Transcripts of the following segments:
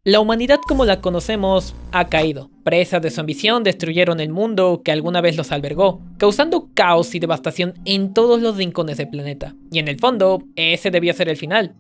La humanidad como la conocemos ha caído. Presas de su ambición destruyeron el mundo que alguna vez los albergó, causando caos y devastación en todos los rincones del planeta. Y en el fondo, ese debía ser el final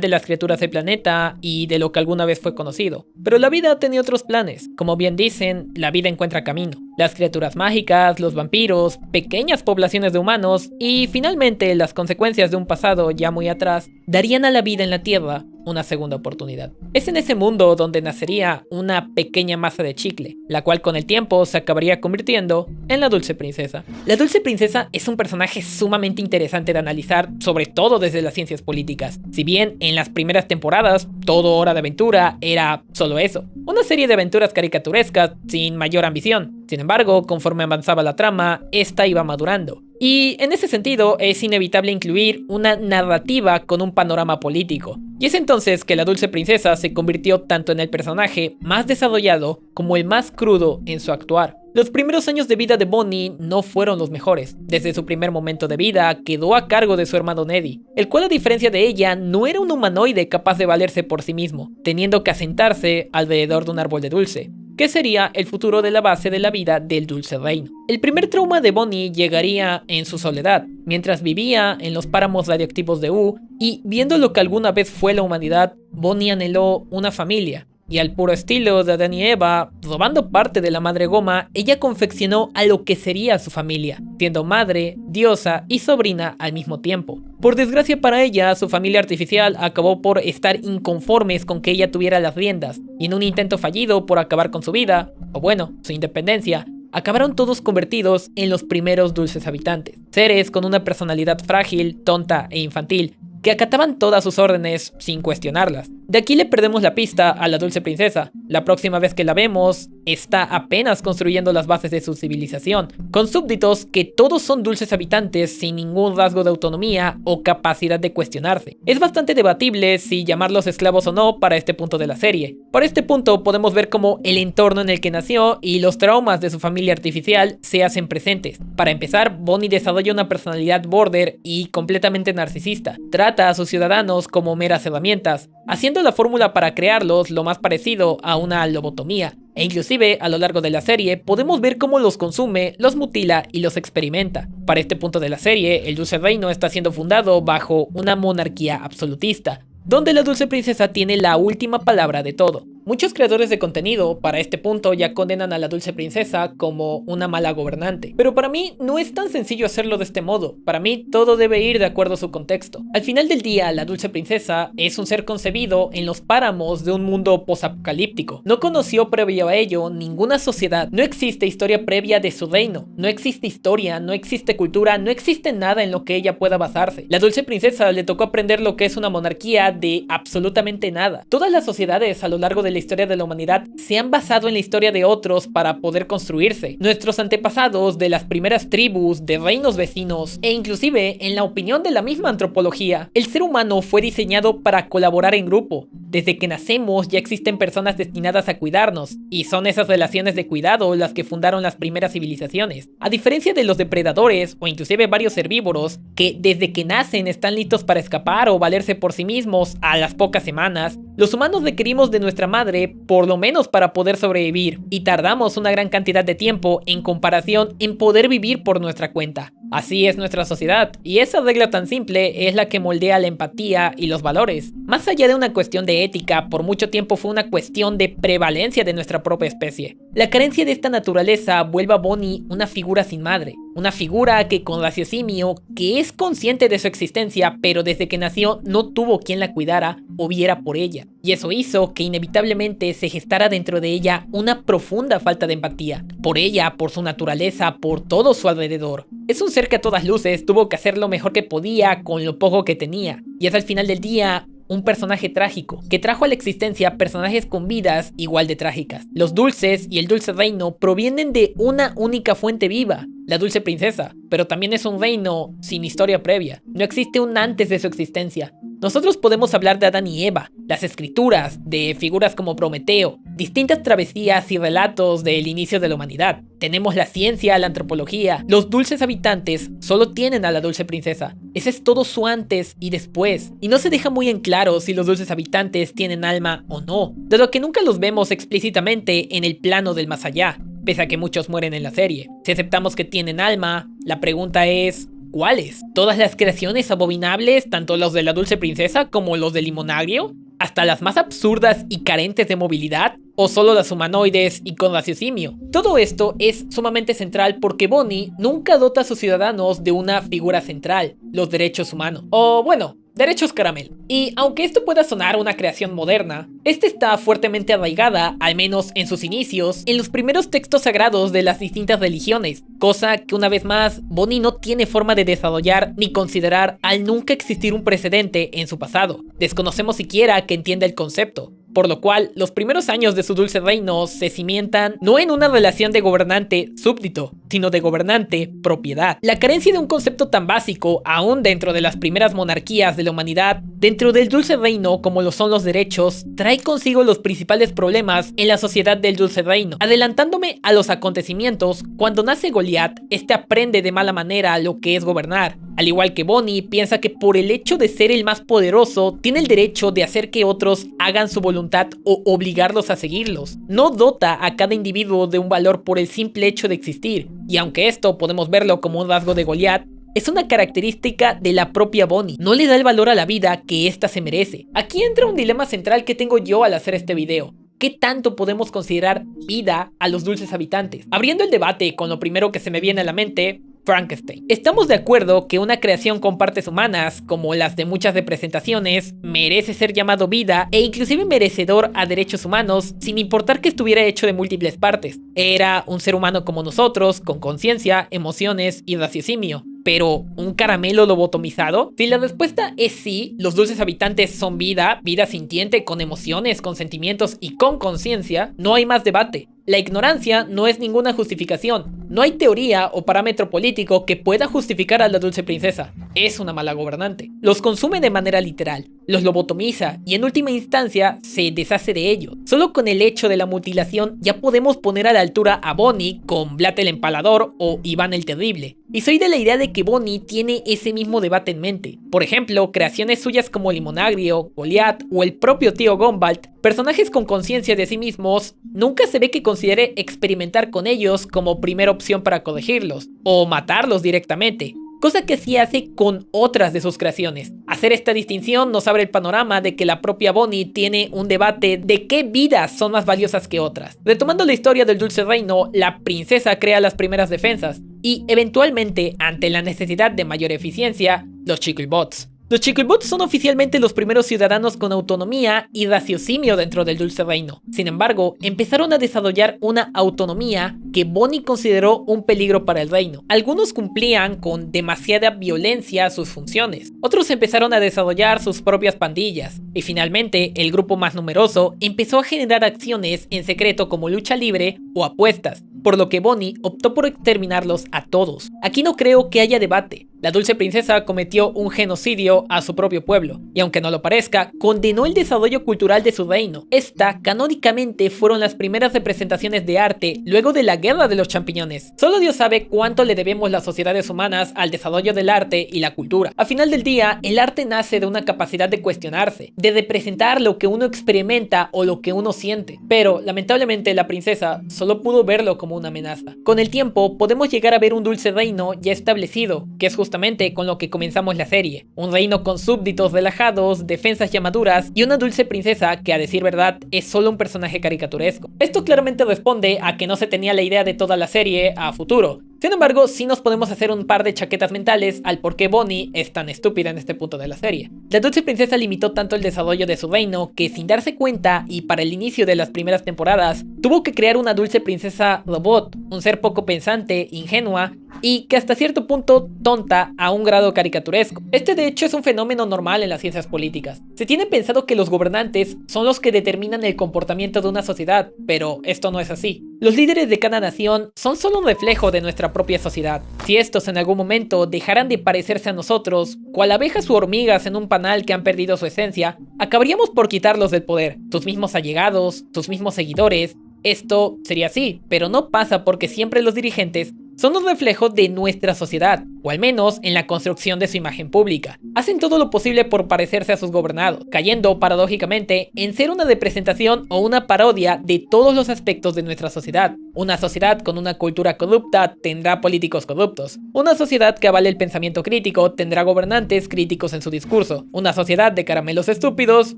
de las criaturas del planeta y de lo que alguna vez fue conocido. Pero la vida tenía otros planes. Como bien dicen, la vida encuentra camino. Las criaturas mágicas, los vampiros, pequeñas poblaciones de humanos y finalmente las consecuencias de un pasado ya muy atrás darían a la vida en la Tierra una segunda oportunidad. Es en ese mundo donde nacería una pequeña masa de chicle, la cual con el tiempo se acabaría convirtiendo en la Dulce Princesa. La Dulce Princesa es un personaje sumamente interesante de analizar, sobre todo desde las ciencias políticas. Si bien en las primeras temporadas todo Hora de Aventura era solo eso, una serie de aventuras caricaturescas sin mayor ambición. Sin embargo, conforme avanzaba la trama, esta iba madurando. Y en ese sentido es inevitable incluir una narrativa con un panorama político. Y es entonces que la Dulce Princesa se convirtió tanto en el personaje más desarrollado como el más crudo en su actuar. Los primeros años de vida de Bonnie no fueron los mejores. Desde su primer momento de vida quedó a cargo de su hermano Neddy, el cual a diferencia de ella no era un humanoide capaz de valerse por sí mismo, teniendo que asentarse alrededor de un árbol de dulce, que sería el futuro de la base de la vida del Dulce Reino. El primer trauma de Bonnie llegaría en su soledad, mientras vivía en los páramos radioactivos de U, y viendo lo que alguna vez fue la humanidad, Bonnie anheló una familia. Y al puro estilo de Adán y Eva, robando parte de la madre goma, ella confeccionó a lo que sería su familia, siendo madre, diosa y sobrina al mismo tiempo. Por desgracia para ella, su familia artificial acabó por estar inconformes con que ella tuviera las riendas, y en un intento fallido por acabar con su vida, o bueno, su independencia, acabaron todos convertidos en los primeros dulces habitantes, seres con una personalidad frágil, tonta e infantil, que acataban todas sus órdenes sin cuestionarlas. De aquí le perdemos la pista a la Dulce Princesa. La próxima vez que la vemos, está apenas construyendo las bases de su civilización, con súbditos que todos son dulces habitantes sin ningún rasgo de autonomía o capacidad de cuestionarse. Es bastante debatible si llamarlos esclavos o no para este punto de la serie. Por este punto podemos ver cómo el entorno en el que nació y los traumas de su familia artificial se hacen presentes. Para empezar, Bonnie desarrolla una personalidad border y completamente narcisista. Trata a sus ciudadanos como meras herramientas, haciendo la fórmula para crearlos lo más parecido a una lobotomía. E inclusive a lo largo de la serie podemos ver cómo los consume, los mutila y los experimenta. Para este punto de la serie, el Dulce Reino está siendo fundado bajo una monarquía absolutista, donde la Dulce Princesa tiene la última palabra de todo. Muchos creadores de contenido para este punto ya condenan a la Dulce Princesa como una mala gobernante, pero para mí no es tan sencillo hacerlo de este modo. Para mí todo debe ir de acuerdo a su contexto. Al final del día, la Dulce Princesa es un ser concebido en los páramos de un mundo posapocalíptico. No conoció previo a ello ninguna sociedad, no existe historia previa de su reino, no existe historia, no existe cultura, no existe nada en lo que ella pueda basarse. La Dulce Princesa le tocó aprender lo que es una monarquía de absolutamente nada. Todas las sociedades a lo largo de la historia de la humanidad se han basado en la historia de otros para poder construirse. Nuestros antepasados de las primeras tribus, de reinos vecinos e inclusive en la opinión de la misma antropología, el ser humano fue diseñado para colaborar en grupo. Desde que nacemos ya existen personas destinadas a cuidarnos y son esas relaciones de cuidado las que fundaron las primeras civilizaciones. A diferencia de los depredadores o inclusive varios herbívoros que desde que nacen están listos para escapar o valerse por sí mismos a las pocas semanas, los humanos requerimos de nuestra madre por lo menos para poder sobrevivir, y tardamos una gran cantidad de tiempo en comparación en poder vivir por nuestra cuenta. Así es nuestra sociedad, y esa regla tan simple es la que moldea la empatía y los valores. Más allá de una cuestión de ética, por mucho tiempo fue una cuestión de prevalencia de nuestra propia especie. La carencia de esta naturaleza vuelve a Bonnie una figura sin madre, una figura que con raciocinio, que es consciente de su existencia, pero desde que nació no tuvo quien la cuidara o viera por ella. Y eso hizo que inevitablemente se gestara dentro de ella una profunda falta de empatía, por ella, por su naturaleza, por todo su alrededor. Es un ser que a todas luces tuvo que hacer lo mejor que podía con lo poco que tenía, y es al final del día un personaje trágico, que trajo a la existencia personajes con vidas igual de trágicas. Los dulces y el Dulce Reino provienen de una única fuente viva, la Dulce Princesa, pero también es un reino sin historia previa. No existe un antes de su existencia. Nosotros podemos hablar de Adán y Eva, las escrituras, de figuras como Prometeo, distintas travesías y relatos del inicio de la humanidad. Tenemos la ciencia, la antropología. Los dulces habitantes solo tienen a la dulce princesa. Ese es todo su antes y después. Y no se deja muy en claro si los dulces habitantes tienen alma o no, dado que nunca los vemos explícitamente en el plano del más allá, pese a que muchos mueren en la serie. Si aceptamos que tienen alma, la pregunta es: ¿cuáles? ¿Todas las creaciones abominables, tanto los de la dulce princesa como los del limonagrio? ¿Hasta las más absurdas y carentes de movilidad? ¿O solo las humanoides y con raciocinio? Todo esto es sumamente central porque Bonnie nunca dota a sus ciudadanos de una figura central, los derechos humanos. O bueno, derechos caramel. Y aunque esto pueda sonar una creación moderna, esta está fuertemente arraigada, al menos en sus inicios, en los primeros textos sagrados de las distintas religiones, cosa que una vez más Bonnie no tiene forma de desarrollar ni considerar al nunca existir un precedente en su pasado. Desconocemos siquiera que entienda el concepto, por lo cual los primeros años de su dulce reino se cimientan no en una relación de gobernante-súbdito, sino de gobernante-propiedad. La carencia de un concepto tan básico, aún dentro de las primeras monarquías de la humanidad, dentro del dulce reino como lo son los derechos, trae consigo los principales problemas en la sociedad del dulce reino. Adelantándome a los acontecimientos, cuando nace Goliat, este aprende de mala manera lo que es gobernar. Al igual que Bonnie, piensa que por el hecho de ser el más poderoso, tiene el derecho de hacer que otros hagan su voluntad o obligarlos a seguirlos. No dota a cada individuo de un valor por el simple hecho de existir, y aunque esto podemos verlo como un rasgo de Goliat, es una característica de la propia Bonnie. No le da el valor a la vida que ésta se merece. Aquí entra un dilema central que tengo yo al hacer este video. ¿Qué tanto podemos considerar vida a los dulces habitantes? Abriendo el debate con lo primero que se me viene a la mente, Frankenstein. Estamos de acuerdo que una creación con partes humanas, como las de muchas representaciones, merece ser llamado vida e inclusive merecedor a derechos humanos, sin importar que estuviera hecho de múltiples partes. Era un ser humano como nosotros, con conciencia, emociones y raciocinio. ¿Pero un caramelo lobotomizado? Si la respuesta es sí, los dulces habitantes son vida, vida sintiente, con emociones, con sentimientos y con conciencia, no hay más debate. La ignorancia no es ninguna justificación. No hay teoría o parámetro político que pueda justificar a la dulce princesa. Es una mala gobernante. Los consume de manera literal, los lobotomiza y en última instancia se deshace de ellos. Solo con el hecho de la mutilación ya podemos poner a la altura a Bonnie con Vlad el Empalador o Iván el Terrible. Y soy de la idea de que Bonnie tiene ese mismo debate en mente. Por ejemplo, creaciones suyas como Limonagrio, Goliat o el propio tío Gumball, personajes con conciencia de sí mismos, nunca se ve que considere experimentar con ellos como primera opción para corregirlos, o matarlos directamente, cosa que sí hace con otras de sus creaciones. Hacer esta distinción nos abre el panorama de que la propia Bonnie tiene un debate de qué vidas son más valiosas que otras. Retomando la historia del dulce reino, la princesa crea las primeras defensas, y eventualmente, ante la necesidad de mayor eficiencia, los Chicklebots. Los Chicklebots son oficialmente los primeros ciudadanos con autonomía y raciocinio dentro del dulce reino. Sin embargo, empezaron a desarrollar una autonomía que Bonnie consideró un peligro para el reino. Algunos cumplían con demasiada violencia sus funciones, otros empezaron a desarrollar sus propias pandillas, y finalmente el grupo más numeroso empezó a generar acciones en secreto como lucha libre o apuestas, por lo que Bonnie optó por exterminarlos a todos. Aquí no creo que haya debate. La dulce princesa cometió un genocidio a su propio pueblo, y aunque no lo parezca, condenó el desarrollo cultural de su reino. Esta, canónicamente, fueron las primeras representaciones de arte luego de la guerra de los champiñones. Solo Dios sabe cuánto le debemos las sociedades humanas al desarrollo del arte y la cultura. A final del día, el arte nace de una capacidad de cuestionarse, de representar lo que uno experimenta o lo que uno siente. Pero, lamentablemente, la princesa solo pudo verlo como una amenaza. Con el tiempo, podemos llegar a ver un dulce reino ya establecido, que es justamente con lo que comenzamos la serie. Un reino con súbditos relajados, defensas y armaduras, y una dulce princesa que, a decir verdad, es solo un personaje caricaturesco. Esto claramente responde a que no se tenía la idea de toda la serie a futuro. Sin embargo, sí nos podemos hacer un par de chaquetas mentales al por qué Bonnie es tan estúpida en este punto de la serie. La dulce princesa limitó tanto el desarrollo de su reino que, sin darse cuenta y para el inicio de las primeras temporadas, tuvo que crear una dulce princesa robot, un ser poco pensante, ingenua y que hasta cierto punto tonta a un grado caricaturesco. Este de hecho es un fenómeno normal en las ciencias políticas. Se tiene pensado que los gobernantes son los que determinan el comportamiento de una sociedad, pero esto no es así. Los líderes de cada nación son solo un reflejo de nuestra propia sociedad. Si estos en algún momento dejaran de parecerse a nosotros, cual abejas u hormigas en un panal que han perdido su esencia, acabaríamos por quitarlos del poder, sus mismos allegados, sus mismos seguidores. Esto sería así, pero no pasa porque siempre los dirigentes son un reflejo de nuestra sociedad, o al menos en la construcción de su imagen pública. Hacen todo lo posible por parecerse a sus gobernados, cayendo paradójicamente en ser una representación o una parodia de todos los aspectos de nuestra sociedad. Una sociedad con una cultura corrupta tendrá políticos corruptos. Una sociedad que avale el pensamiento crítico tendrá gobernantes críticos en su discurso. Una sociedad de caramelos estúpidos,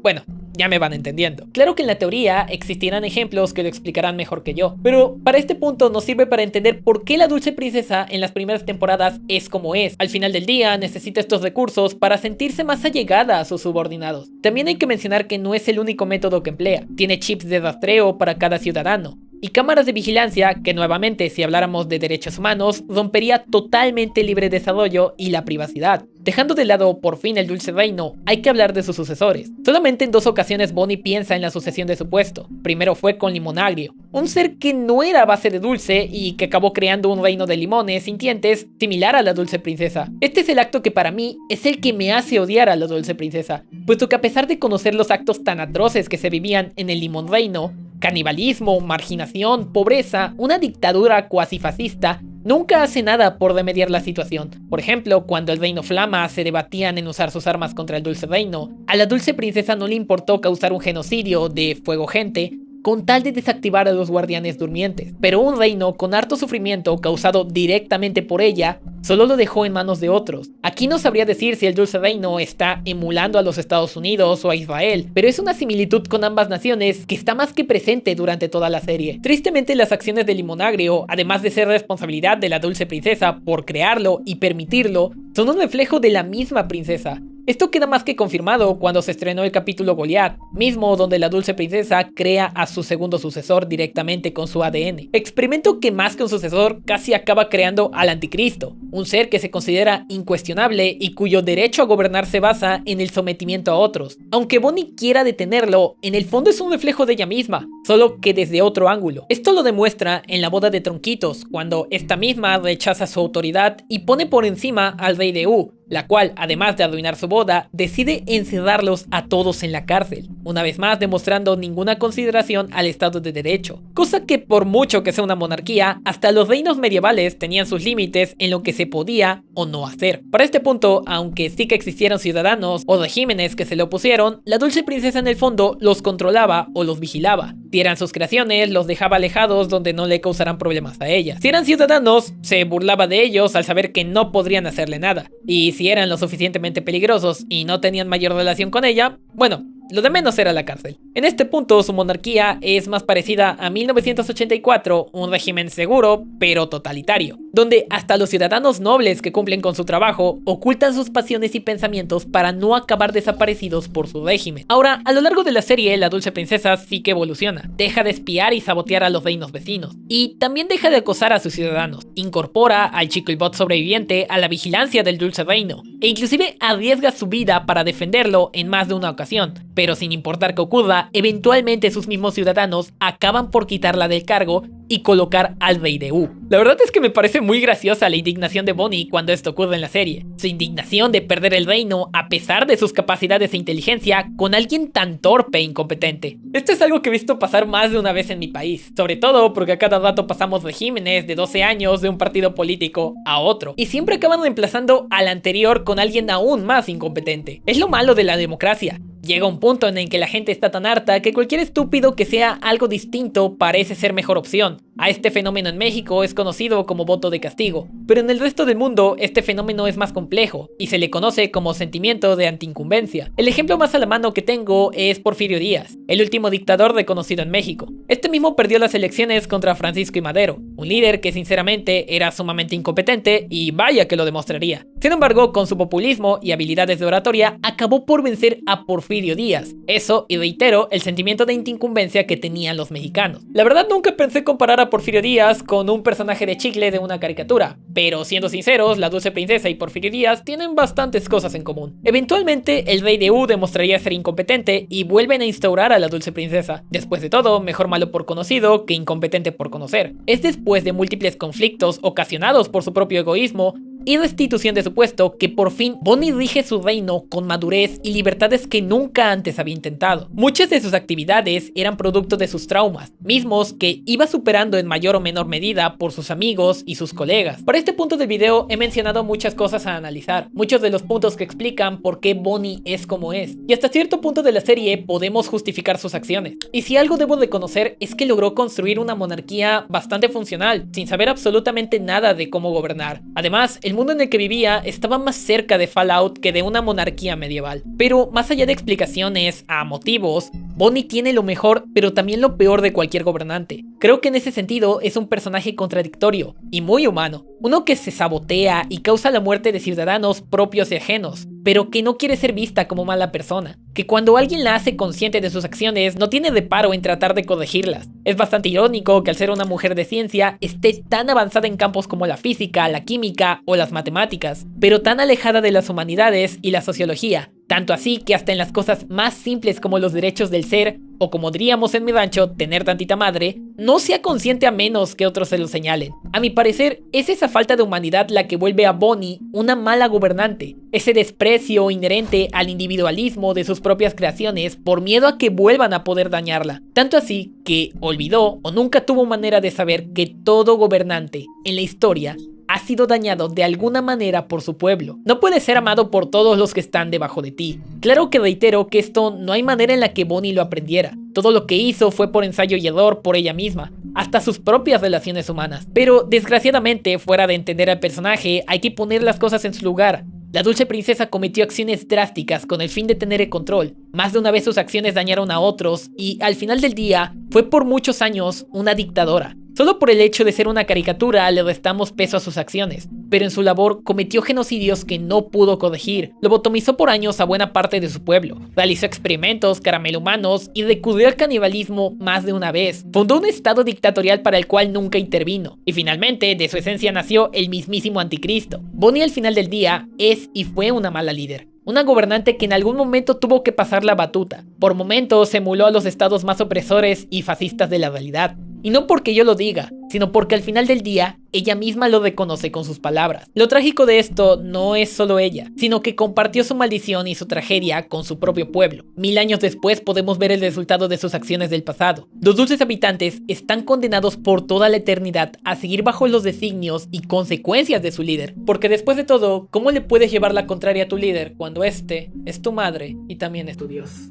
bueno, ya me van entendiendo. Claro que en la teoría existirán ejemplos que lo explicarán mejor que yo, pero para este punto nos sirve para entender por qué la dulce princesa en las primeras temporadas es como es. Al final del día necesita estos recursos para sentirse más allegada a sus subordinados. También hay que mencionar que no es el único método que emplea. Tiene chips de rastreo para cada ciudadano y cámaras de vigilancia que, nuevamente, si habláramos de derechos humanos, rompería totalmente el libre desarrollo y la privacidad. Dejando de lado por fin el dulce reino, hay que hablar de sus sucesores. Solamente en 2 ocasiones Bonnie piensa en la sucesión de su puesto. Primero fue con Limonagrio, un ser que no era a base de dulce y que acabó creando un reino de limones sintientes similar a la dulce princesa. Este es el acto que para mí es el que me hace odiar a la dulce princesa, puesto que a pesar de conocer los actos tan atroces que se vivían en el Limón Reino, canibalismo, marginación, pobreza, una dictadura cuasi fascista, nunca hace nada por remediar la situación. Por ejemplo, cuando el Reino Flama se debatían en usar sus armas contra el Dulce Reino, a la dulce princesa no le importó causar un genocidio de fuego gente con tal de desactivar a los guardianes durmientes. Pero un reino con harto sufrimiento causado directamente por ella, solo lo dejó en manos de otros. Aquí no sabría decir si el Dulce Reino está emulando a los Estados Unidos o a Israel, pero es una similitud con ambas naciones que está más que presente durante toda la serie. Tristemente, las acciones de Limonagrio, además de ser responsabilidad de la dulce princesa por crearlo y permitirlo, son un reflejo de la misma princesa. Esto queda más que confirmado cuando se estrenó el capítulo Goliath, mismo donde la dulce princesa crea a su segundo sucesor directamente con su ADN. Experimento que más que un sucesor casi acaba creando al anticristo, un ser que se considera incuestionable y cuyo derecho a gobernar se basa en el sometimiento a otros. Aunque Bonnie quiera detenerlo, en el fondo es un reflejo de ella misma, solo que desde otro ángulo. Esto lo demuestra en la boda de Tronquitos, cuando esta misma rechaza su autoridad y pone por encima al rey de U, la cual, además de arruinar su boda, decide encerrarlos a todos en la cárcel, una vez más demostrando ninguna consideración al Estado de Derecho, cosa que por mucho que sea una monarquía, hasta los reinos medievales tenían sus límites en lo que se podía o no hacer. Para este punto, aunque sí que existieron ciudadanos o regímenes que se le opusieron, la dulce princesa en el fondo los controlaba o los vigilaba. Si eran sus creaciones, los dejaba alejados donde no le causaran problemas a ella. Si eran ciudadanos, se burlaba de ellos al saber que no podrían hacerle nada. Y si eran lo suficientemente peligrosos y no tenían mayor relación con ella, bueno, lo de menos era la cárcel. En este punto, su monarquía es más parecida a 1984, un régimen seguro, pero totalitario, donde hasta los ciudadanos nobles que cumplen con su trabajo ocultan sus pasiones y pensamientos para no acabar desaparecidos por su régimen. Ahora, a lo largo de la serie, la dulce princesa sí que evoluciona. Deja de espiar y sabotear a los reinos vecinos. Y también deja de acosar a sus ciudadanos. Incorpora al chico y bot sobreviviente a la vigilancia del dulce reino. E inclusive arriesga su vida para defenderlo en más de una ocasión. Pero sin importar qué ocurra, eventualmente sus mismos ciudadanos acaban por quitarla del cargo y colocar al rey de U. La verdad es que me parece muy graciosa la indignación de Bonnie cuando esto ocurre en la serie. Su indignación de perder el reino a pesar de sus capacidades e inteligencia con alguien tan torpe e incompetente. Esto es algo que he visto pasar más de una vez en mi país, sobre todo porque a cada rato pasamos regímenes de 12 años de un partido político a otro, y siempre acaban reemplazando al anterior con alguien aún más incompetente. Es lo malo de la democracia. Llega un punto en el que la gente está tan harta que cualquier estúpido que sea algo distinto parece ser mejor opción. A este fenómeno en México es conocido como voto de castigo, pero en el resto del mundo este fenómeno es más complejo y se le conoce como sentimiento de antiincumbencia. El ejemplo más a la mano que tengo es Porfirio Díaz, el último dictador reconocido en México. Este mismo perdió las elecciones contra Francisco I. Madero, un líder que sinceramente era sumamente incompetente y vaya que lo demostraría. Sin embargo, con su populismo y habilidades de oratoria, acabó por vencer a Porfirio Díaz. Eso, y reitero, el sentimiento de antiincumbencia que tenían los mexicanos. La verdad nunca pensé comparar a a Porfirio Díaz con un personaje de chicle de una caricatura, pero siendo sinceros, la Dulce Princesa y Porfirio Díaz tienen bastantes cosas en común. Eventualmente, el rey de U demostraría ser incompetente y vuelven a instaurar a la Dulce Princesa. Después de todo, mejor malo por conocido que incompetente por conocer. Es después de múltiples conflictos ocasionados por su propio egoísmo y destitución de su puesto que por fin Bonnie rige su reino con madurez y libertades que nunca antes había intentado. Muchas de sus actividades eran producto de sus traumas, mismos que iba superando en mayor o menor medida por sus amigos y sus colegas. Para este punto del video he mencionado muchas cosas a analizar, muchos de los puntos que explican por qué Bonnie es como es, y hasta cierto punto de la serie podemos justificar sus acciones. Y si algo debo reconocer es que logró construir una monarquía bastante funcional, sin saber absolutamente nada de cómo gobernar. Además, el mundo en el que vivía estaba más cerca de Fallout que de una monarquía medieval. Pero más allá de explicaciones a motivos, Bonnie tiene lo mejor pero también lo peor de cualquier gobernante. Creo que en ese sentido es un personaje contradictorio y muy humano. Uno que se sabotea y causa la muerte de ciudadanos propios y ajenos, pero que no quiere ser vista como mala persona. Que cuando alguien la hace consciente de sus acciones, no tiene reparo en tratar de corregirlas. Es bastante irónico que al ser una mujer de ciencia, esté tan avanzada en campos como la física, la química o las matemáticas, pero tan alejada de las humanidades y la sociología. Tanto así que hasta en las cosas más simples como los derechos del ser, o como diríamos en mi rancho, tener tantita madre, no sea consciente a menos que otros se lo señalen. A mi parecer, es esa falta de humanidad la que vuelve a Bonnie una mala gobernante. Ese desprecio inherente al individualismo de sus propias creaciones por miedo a que vuelvan a poder dañarla. Tanto así que olvidó o nunca tuvo manera de saber que todo gobernante en la historia ha sido dañado de alguna manera por su pueblo. No puede ser amado por todos los que están debajo de ti. Claro que reitero que esto no hay manera en la que Bonnie lo aprendiera. Todo lo que hizo fue por ensayo y error por ella misma, hasta sus propias relaciones humanas. Pero desgraciadamente, fuera de entender al personaje, hay que poner las cosas en su lugar. La Dulce Princesa cometió acciones drásticas con el fin de tener el control. Más de una vez sus acciones dañaron a otros y al final del día fue por muchos años una dictadora. Solo por el hecho de ser una caricatura le restamos peso a sus acciones, pero en su labor cometió genocidios que no pudo corregir, lobotomizó por años a buena parte de su pueblo, realizó experimentos caramelhumanos y recurrió al canibalismo más de una vez, fundó un estado dictatorial para el cual nunca intervino, y finalmente de su esencia nació el mismísimo anticristo. Bonnie al final del día es y fue una mala líder. Una gobernante que en algún momento tuvo que pasar la batuta. Por momentos emuló a los estados más opresores y fascistas de la realidad. Y no porque yo lo diga, sino porque al final del día, ella misma lo reconoce con sus palabras. Lo trágico de esto no es solo ella, sino que compartió su maldición y su tragedia con su propio pueblo. 1000 años después podemos ver el resultado de sus acciones del pasado. Los dulces habitantes están condenados por toda la eternidad a seguir bajo los designios y consecuencias de su líder. Porque después de todo, ¿cómo le puedes llevar la contraria a tu líder cuando este es tu madre y también es tu Dios?